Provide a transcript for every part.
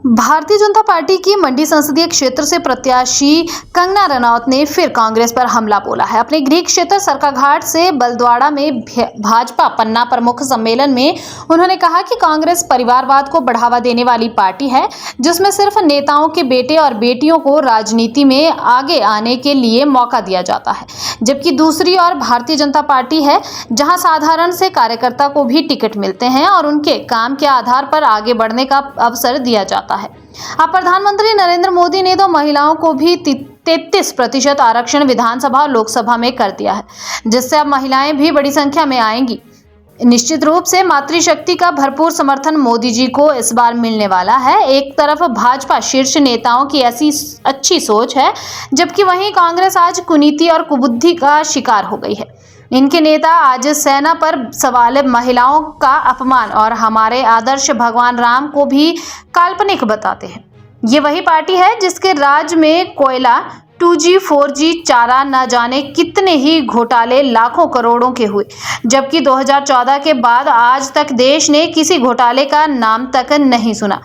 Bharatiya Janata party की मंडी संसदीय क्षेत्र से प्रत्याशी कंगना रनौत ने फिर कांग्रेस पर हमला बोला है। अपने गृह क्षेत्र सरकाघाट से बलद्वाड़ा में भाजपा पन्ना प्रमुख सम्मेलन में उन्होंने कहा कि कांग्रेस परिवारवाद को बढ़ावा देने वाली पार्टी है, जिसमें सिर्फ नेताओं के बेटे और बेटियों को राजनीति में आगे आने के लिए मौका दिया जाता है, जबकि दूसरी ओर भारतीय जनता पार्टी है, जहां साधारण से कार्यकर्ता को भी टिकट मिलते हैं और उनके काम के आधार पर आगे बढ़ने का अवसर दिया जाता है। अब प्रधानमंत्री नरेंद्र मोदी ने तो महिलाओं को भी 33% आरक्षण विधानसभा और लोकसभा में कर दिया है, जिससे अब महिलाएं भी बड़ी संख्या में आएंगी। निश्चित रूप से मातृशक्ति का भरपूर समर्थन मोदी जी को इस बार मिलने वाला है। एक तरफ भाजपा शीर्ष नेताओं की ऐसी अच्छी सोच है, जबकि वहीं कांग्रेस आज कुनीति और कुबुद्धि का शिकार हो गई है। इनके नेता आज सेना पर सवाल, महिलाओं का अपमान और हमारे आदर्श भगवान राम को भी काल्पनिक बताते हैं। ये वही पार्टी है जिसके राज में कोयला, 2G, 4G, चारा, न जाने कितने ही घोटाले लाखों करोड़ों के हुए, जबकि 2014 के बाद आज तक देश ने किसी घोटाले का नाम तक नहीं सुना।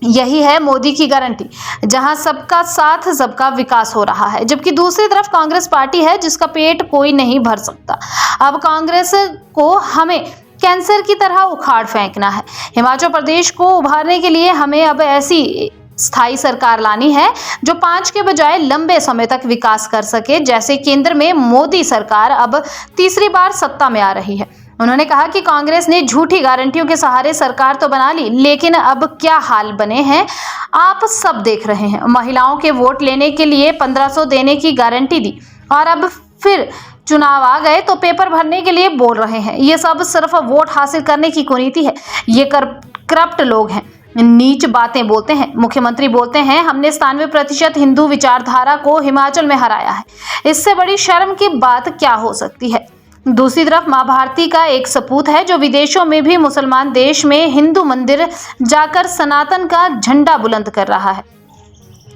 यही है मोदी की गारंटी, जहां सबका साथ सबका विकास हो रहा है, जबकि दूसरी तरफ कांग्रेस पार्टी है जिसका पेट कोई नहीं भर सकता। अब कांग्रेस को हमें कैंसर की तरह उखाड़ फेंकना है। हिमाचल प्रदेश को उभारने के लिए हमें अब ऐसी स्थायी सरकार लानी है जो 5 के बजाय लंबे समय तक विकास कर सके, जैसे केंद्र में मोदी सरकार अब तीसरी बार सत्ता में आ रही है। उन्होंने कहा कि कांग्रेस ने झूठी गारंटियों के सहारे सरकार तो बना ली, लेकिन अब क्या हाल बने हैं आप सब देख रहे हैं। महिलाओं के वोट लेने के लिए 1500 देने की गारंटी दी और अब फिर चुनाव आ गए तो पेपर भरने के लिए बोल रहे हैं। ये सब सिर्फ वोट हासिल करने की कुनीति है। ये करप्ट लोग हैं, नीच बातें बोलते हैं। मुख्यमंत्री बोलते हैं हमने 97% हिंदू विचारधारा को हिमाचल में हराया है। इससे बड़ी शर्म की बात क्या हो सकती है। दूसरी तरफ मां भारती का एक सपूत है जो विदेशों में भी मुसलमान देश में हिंदू मंदिर जाकर सनातन का झंडा बुलंद कर रहा है।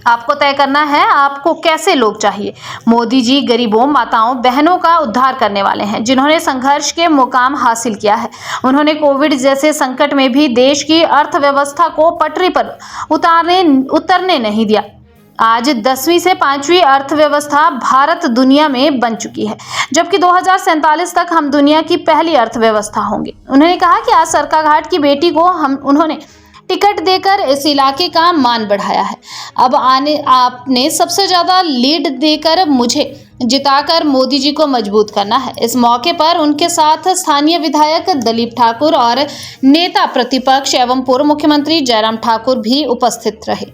आपको तय करना है आपको कैसे लोग चाहिए। मोदी जी गरीबों, माताओं, बहनों का उद्धार करने वाले हैं, जिन्होंने संघर्ष के मुकाम हासिल किया है। उन्होंने कोविड जैसे संकट में भी देश की अर्थव्यवस्था को पटरी पर उतरने नहीं दिया। आज 10वीं से 5वीं अर्थव्यवस्था भारत दुनिया में बन चुकी है, जबकि 2047 तक हम दुनिया की पहली अर्थव्यवस्था होंगे। उन्होंने कहा कि आज सरकाघाट की बेटी को उन्होंने टिकट देकर इस इलाके का मान बढ़ाया है। अब आपने सबसे ज्यादा लीड देकर मुझे जिताकर मोदी जी को मजबूत करना है। इस मौके पर उनके साथ स्थानीय विधायक दलीप ठाकुर और नेता प्रतिपक्ष एवं पूर्व मुख्यमंत्री जयराम ठाकुर भी उपस्थित रहे।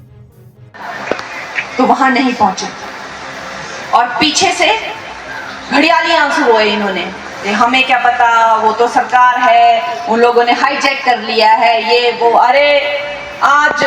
तो वहां नहीं पहुंचे और पीछे से घड़ियाली आंसू रोए इन्होंने। हमें क्या पता, वो तो सरकार है, उन लोगों ने हाईजैक कर लिया है, ये वो। अरे आज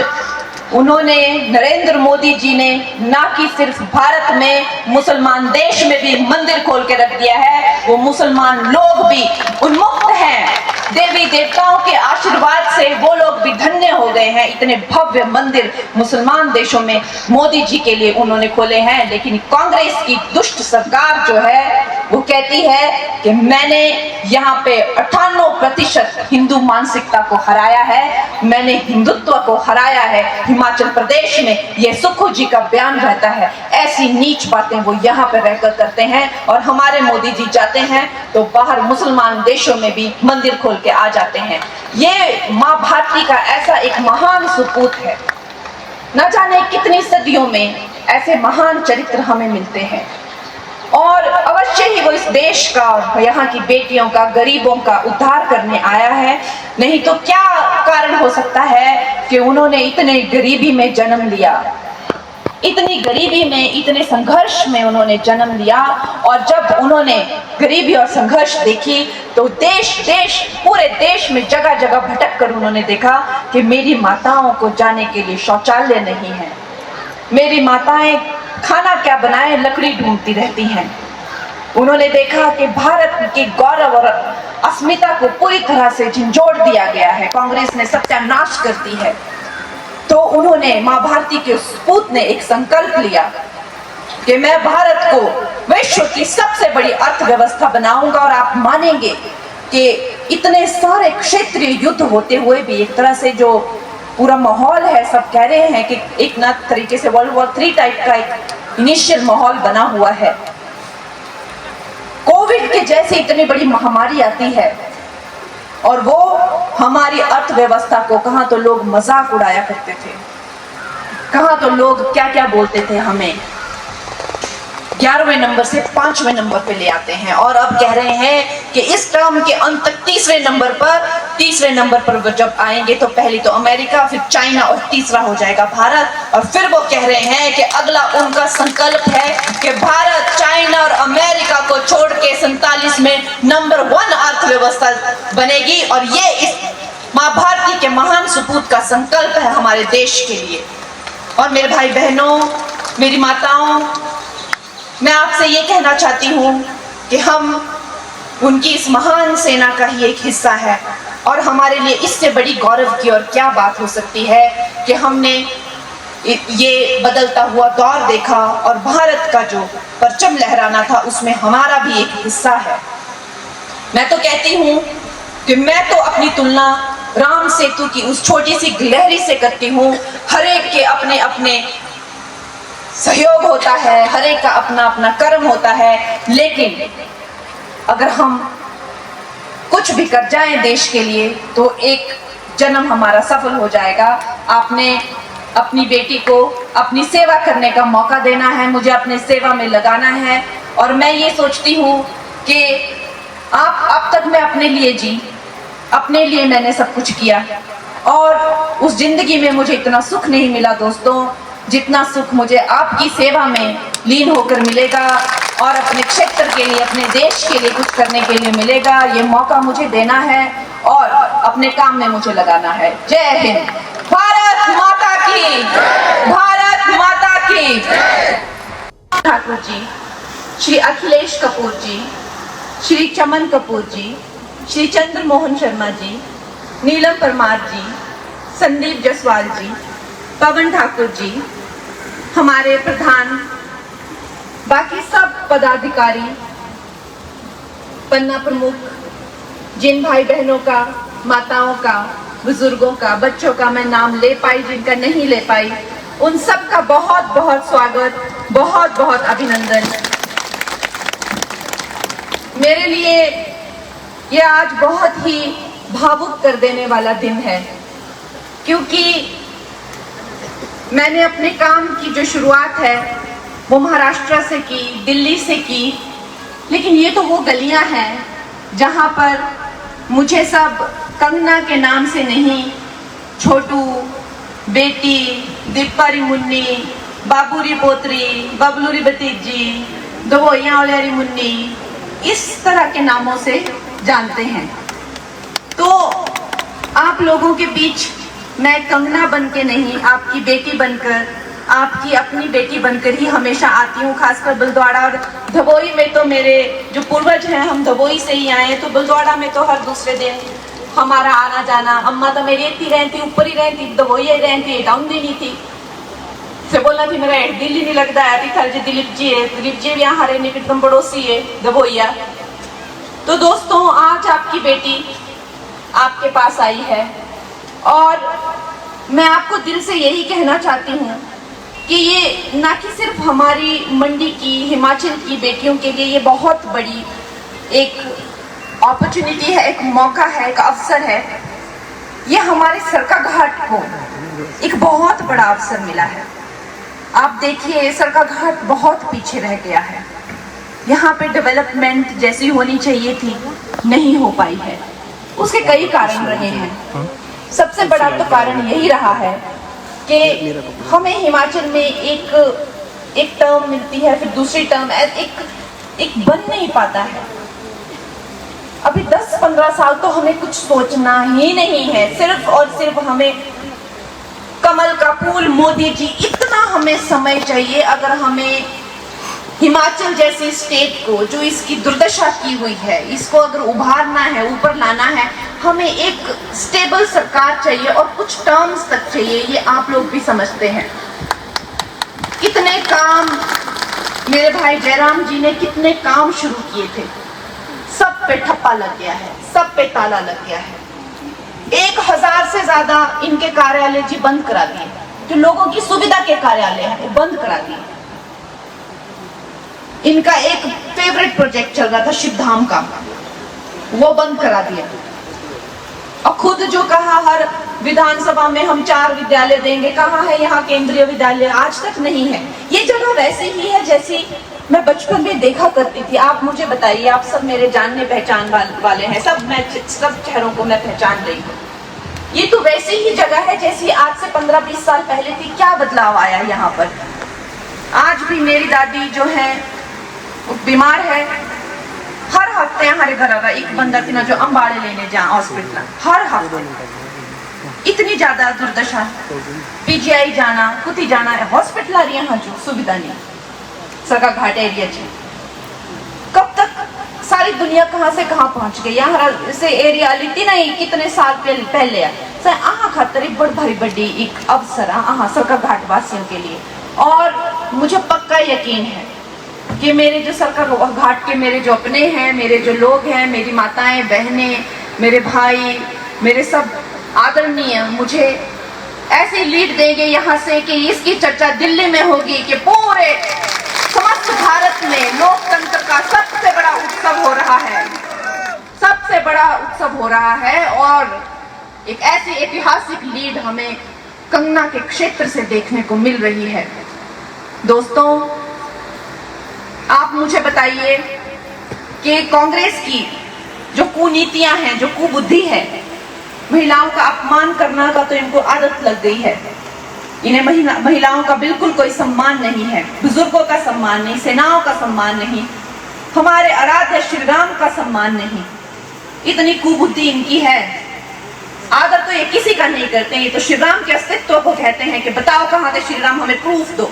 उन्होंने, नरेंद्र मोदी जी ने ना कि सिर्फ भारत में, मुसलमान देश में भी मंदिर खोल के रख दिया है। वो मुसलमान लोग भी उन्मुक्त हैं। देवी देवताओं के आशीर्वाद से वो लोग भी धन्य हो गए हैं। इतने भव्य मंदिर मुसलमान देशों में मोदी जी के लिए उन्होंने खोले हैं। लेकिन कांग्रेस की दुष्ट सरकार जो है वो कहती है कि मैंने यहाँ पे 98% हिंदू मानसिकता को हराया है, मैंने हिंदुत्व को हराया है। हिमाचल प्रदेश में ये सुखू जी का बयान रहता है। ऐसी नीच बातें वो यहाँ पे रहकर करते हैं और हमारे मोदी जी जाते हैं तो बाहर मुसलमान देशों में भी मंदिर खोल के आ जाते हैं। ये मां भारती का ऐसा एक महान सपूत है। न जाने कितनी सदियों में ऐसे महान चरित्र हमें मिलते हैं और अवश्य ही वो इस देश का, यहाँ की बेटियों का, गरीबों का उद्धार करने आया है। नहीं तो क्या कारण हो सकता है कि उन्होंने इतने गरीबी में जन्म लिया, इतनी गरीबी में, इतने संघर्ष में उन्होंने जन्म लिया। और जब उन्होंने गरीबी और संघर्ष देखी तो पूरे देश में जगह जगह भटक कर उन्होंने देखा कि मेरी माताओं को जाने के लिए शौचालय नहीं है, मेरी माताएं खाना क्या बनाए लकड़ी ढूंढती रहती हैं। उन्होंने देखा कि भारत के गौरव और अस्मिता को पूरी तरह से झंझोड़ दिया गया है, कांग्रेस ने सत्यानाश कर दी है। तो उन्होंने, मां भारती के सपूत ने एक संकल्प लिया कि मैं भारत को विश्व की सबसे बड़ी अर्थव्यवस्था बनाऊंगा। और आप मानेंगे कि इतने सारे क्षेत्रीय युद्ध होते हुए भी एक तरह से जो पूरा माहौल है, सब कह रहे हैं कि एक ना तरीके से वर्ल्ड वॉर 3 टाइप का एक इनिशियल माहौल बना हुआ है। कोविड के जैसे इतनी बड़ी महामारी आती है और वो हमारी अर्थव्यवस्था को कहाँ तो लोग मजाक उड़ाया करते थे, कहाँ तो लोग क्या क्या बोलते थे, हमें 11वें नंबर से 5वें नंबर पे ले आते हैं और अब कह रहे हैं कि इस टर्म के अंत तक 30वें नंबर पर जब आएंगे तो पहले तो अमेरिका, फिर चाइना और तीसरा हो जाएगा भारत। और फिर वो कह रहे हैं कि अगला उनका संकल्प है कि भारत, चाइना और अमेरिका को छोड़ के 47 में नंबर 1 अर्थव्यवस्था बनेगी। और ये इस माँ भारती के महान सपूत का संकल्प है हमारे देश के लिए। और मेरे भाई बहनों, मेरी माताओं, मैं आपसे ये कहना चाहती हूँ कि हम उनकी इस महान सेना का ही एक हिस्सा है और हमारे लिए इससे बड़ी गौरव की और क्या बात हो सकती है कि हमने ये बदलता हुआ दौर देखा और भारत का जो परचम लहराना था उसमें हमारा भी एक हिस्सा है। मैं तो कहती हूँ कि मैं तो अपनी तुलना राम सेतु की उस छोटी सी गिलहरी से करती हूँ। हर एक के अपने अपने सहयोग होता है, हर एक का अपना अपना कर्म होता है, लेकिन अगर हम कुछ भी कर जाएं देश के लिए तो एक जन्म हमारा सफल हो जाएगा। आपने अपनी बेटी को अपनी सेवा करने का मौका देना है, मुझे अपने सेवा में लगाना है। और मैं ये सोचती हूँ कि अब तक मैं अपने लिए जी, अपने लिए मैंने सब कुछ किया और उस जिंदगी में मुझे इतना सुख नहीं मिला दोस्तों, जितना सुख मुझे आपकी सेवा में लीन होकर मिलेगा और अपने क्षेत्र के लिए, अपने देश के लिए कुछ करने के लिए मिलेगा। ये मौका मुझे देना है और अपने काम में मुझे लगाना है। जय हिंद। भारत माता की, भारत माता की। ठाकुर जी, श्री अखिलेश कपूर जी, श्री चमन कपूर जी, श्री चंद्र मोहन शर्मा जी, नीलम परमार जी, संदीप जसवाल जी, पवन ठाकुर जी, हमारे प्रधान, बाकी सब पदाधिकारी, पन्ना प्रमुख, जिन भाई बहनों का, माताओं का, बुजुर्गों का, बच्चों का मैं नाम ले पाई, जिनका नहीं ले पाई, उन सब का बहुत बहुत स्वागत, बहुत बहुत अभिनंदन। मेरे लिए ये आज बहुत ही भावुक कर देने वाला दिन है, क्योंकि मैंने अपने काम की जो शुरुआत है वो महाराष्ट्र से की, दिल्ली से की, लेकिन ये तो वो गलियां हैं जहां पर मुझे सब कंगना के नाम से नहीं, छोटू, बेटी, दीपारी मुन्नी, बाबूरी पोतरी, बबलूरी भतीजी, दवोइया ओलियारी मुन्नी, इस तरह के नामों से जानते हैं। तो आप लोगों के बीच मैं कंगना बन के नहीं, आपकी बेटी बनकर, आपकी अपनी बेटी बनकर ही हमेशा आती हूँ। खासकर बलद्वाड़ा और धवोई में तो मेरे जो पूर्वज हैं, हम धवोई से ही आए, तो बलद्वाड़ा में तो हर दूसरे दिन हमारा आना जाना। अम्मा तो मेरी इतनी रहती, ऊपर ही रहती, धवोई ही रहती, डाउन दी नहीं थी से बोलना थी मेरा दिल ही नहीं लगता है। दिलीप जी है, दिलीप जी भी यहाँ हरे निकटतम पड़ोसी है धवोइया। तो दोस्तों, आज आपकी बेटी आपके पास आई है और मैं आपको दिल से यही कहना चाहती हूँ कि ये ना कि सिर्फ हमारी मंडी की, हिमाचल की बेटियों के लिए ये बहुत बड़ी एक अपॉर्चुनिटी है, एक मौका है, एक अवसर है। ये हमारे सरकाघाट को एक बहुत बड़ा अवसर मिला है। आप देखिए, सरकाघाट बहुत पीछे रह गया है। यहाँ पे डेवलपमेंट जैसी होनी चाहिए थी, नहीं हो पाई है। उसके कई कारण रहे हैं। सबसे बड़ा तो कारण यही रहा है कि हमें हिमाचल में एक टर्म मिलती है, फिर दूसरी टर्म एक बन नहीं पाता है। अभी 10-15 साल तो हमें कुछ सोचना ही नहीं है, सिर्फ और सिर्फ हमें कमल का फूल, मोदी जी, इतना हमें समय चाहिए। अगर हमें हिमाचल जैसे स्टेट को, जो इसकी दुर्दशा की हुई है, इसको अगर उभारना है, ऊपर लाना है, हमें एक स्टेबल सरकार चाहिए और कुछ टर्म्स तक चाहिए। ये आप लोग भी समझते हैं। कितने काम मेरे भाई जयराम जी ने कितने काम शुरू किए थे, सब पे ठप्पा लग गया है, सब पे ताला लग गया है। 1000 से ज्यादा इनके कार्यालय जी बंद करा दिए, जो लोगों की सुविधा के कार्यालय हैं वो बंद करा दिए। इनका एक फेवरेट प्रोजेक्ट चल रहा था शिवधाम का, वो बंद करा दिया। और खुद जो कहा हर विधानसभा में हम 4 विद्यालय देंगे, कहाँ है यहाँ केंद्रीय विद्यालय? आज तक नहीं है। ये जगह वैसे ही है जैसी मैं बचपन में देखा करती थी। आप मुझे बताइए, आप सब मेरे जानने पहचान वाले हैं, सब चेहरों को मैं पहचान रही हूँ। ये तो वैसी ही जगह है जैसी आज से 15-20 साल पहले थी। क्या बदलाव आया यहाँ पर? आज भी मेरी दादी जो है बीमार है, हर हफ्ते हमारे घर आ रहा एक बंदा थी ना जो अंबाड़े लेने जा हॉस्पिटल, हर हफ्ते इतनी ज्यादा दुर्दशा, पीजीआई जाना, कुती जाना है, हॉस्पिटल आ रही है, यहाँ जो सुविधा नहीं। सरका घाट एरिया जी कब तक सारी दुनिया कहाँ से कहाँ पहुंच गई? यहाँ से एरिया लीती नहीं कितने साल पहले आहा खातर एक बड़ भारी बड़ी एक अवसर आहा सरका घाट वासियों के लिए। और मुझे पक्का यकीन है कि मेरे जो सरकार घाट के मेरे जो अपने हैं, मेरे जो लोग हैं, मेरी माताएं बहनें, मेरे भाई, मेरे सब आदरणीय मुझे ऐसी लीड देंगे यहाँ से कि इसकी चर्चा दिल्ली में होगी कि पूरे समस्त भारत में लोकतंत्र का सबसे बड़ा उत्सव हो रहा है, सबसे बड़ा उत्सव हो रहा है। और एक ऐसी ऐतिहासिक लीड हमें कंगना के क्षेत्र से देखने को मिल रही है। दोस्तों, आप मुझे बताइए कि कांग्रेस की जो कुनीतियां हैं, जो कुबुद्धि है, महिलाओं का अपमान करना का तो इनको आदत लग गई है। इन्हें महिलाओं का बिल्कुल कोई सम्मान नहीं है, बुजुर्गों का सम्मान नहीं, सेनाओं का सम्मान नहीं, हमारे आराध्य श्री राम का सम्मान नहीं। इतनी कुबुद्धि इनकी है। आदर तो ये किसी का नहीं करते, ये तो श्री राम के अस्तित्व को कहते हैं कि बताओ कहां थे श्री राम, हमें प्रूफ दो।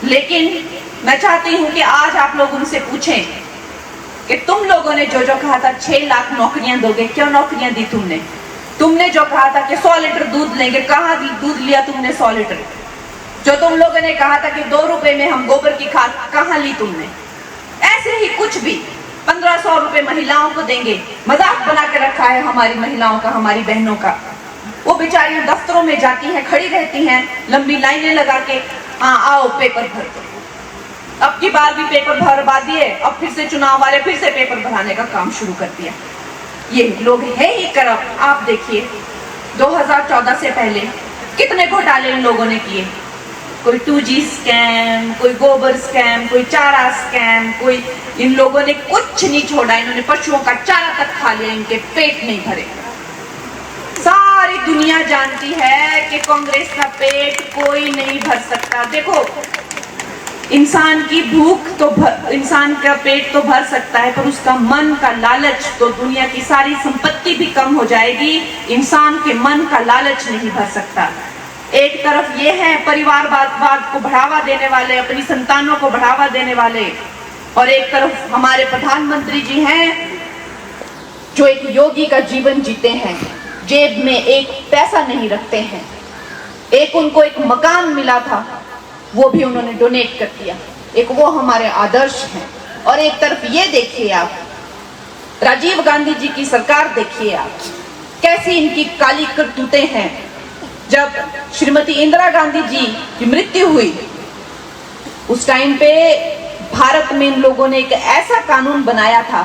लेकिन मैं चाहती हूं कि आज आप लोग उनसे पूछें कि तुम लोगों ने जो कहा था 6 लाख नौकरियां दोगे, क्यों नौकरियां दी तुमने? तुमने जो कहा था कि 100 लीटर दूध लेंगे, कहां दूध लिया तुमने 100 लीटर? जो तुम लोगों ने कहा था कि 2 रुपए में हम गोबर की खाद, कहां ली तुमने? ऐसे ही कुछ भी 1500 रुपए महिलाओं को देंगे, मजाक बना के रखा है हमारी महिलाओं का, हमारी बहनों का। वो बेचारियां दफ्तरों में जाती हैं, खड़ी रहती हैं, लंबी लाइनें लगा के, हाँ आओ पेपर भर दो। अब की बार भी पेपर भरवा दिए, अब फिर से चुनाव वाले फिर से पेपर भराने का काम शुरू कर दिया। ये लोग है ही करप्ट। आप देखिए 2014 से पहले कितने घोटाले इन लोगों ने किए। कोई 2G स्कैम, कोई गोबर स्कैम, कोई चारा स्कैम, कोई इन लोगों ने कुछ नहीं छोड़ा। इन्होंने पशुओं का चारा तक खा लिया, इनके पेट नहीं भरे। सारी दुनिया जानती है कि कांग्रेस का पेट कोई नहीं भर सकता। देखो, इंसान की भूख तो इंसान का पेट तो भर सकता है, पर उसका मन का लालच तो दुनिया की सारी संपत्ति भी कम हो जाएगी, इंसान के मन का लालच नहीं भर सकता। एक तरफ ये है परिवारवाद को बढ़ावा देने वाले, अपनी संतानों को बढ़ावा देने वाले, और एक तरफ हमारे प्रधानमंत्री जी हैं जो एक योगी का जीवन जीते हैं, जेब में एक पैसा नहीं रखते हैं। एक उनको एक मकान मिला था, वो भी उन्होंने डोनेट कर दिया। एक वो हमारे आदर्श हैं। और एक तरफ ये देखिए आप, राजीव गांधी जी की सरकार देखिए आप, कैसी इनकी काली करतूतें हैं। जब श्रीमती इंदिरा गांधी जी की मृत्यु हुई, उस टाइम पे भारत में इन लोगों ने एक ऐसा कानून बनाया था